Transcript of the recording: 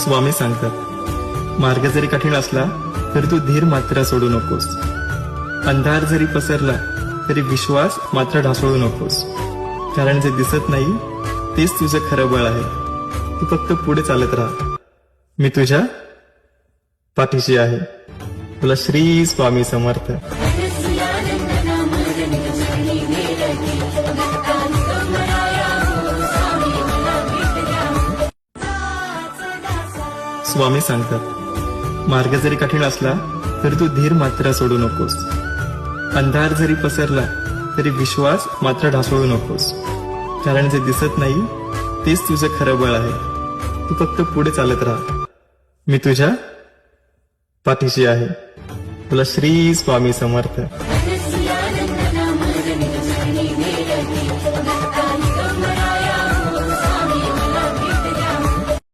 स्वामी सांगतात, मार्ग जरी कठीण असला तरी तू धीर मात्र सोडू नकोस. अंधार जरी पसरला तरी विश्वास मात्र ढासळू नकोस. कारण जे दिसत नाही तेच तुझं खरं बळ आहे. तू फक्त पुढे चालत राहा. मी तुझ्या पाठीशी आहे. तुला श्री स्वामी समर्थ. स्वामी सांगतात, मार्ग जरी कठीण असला तरी तू धीर मात्र सोडू नकोस. अंधार जरी पसरला तरी विश्वास मात्र ढासळू नकोस. कारण जे दिसत नाही तेच तुझं खरं बळ आहे. तू फक्त पुढे चालत राहा. मी तुझ्या पाठीशी आहे. तुला श्री स्वामी समर्थ.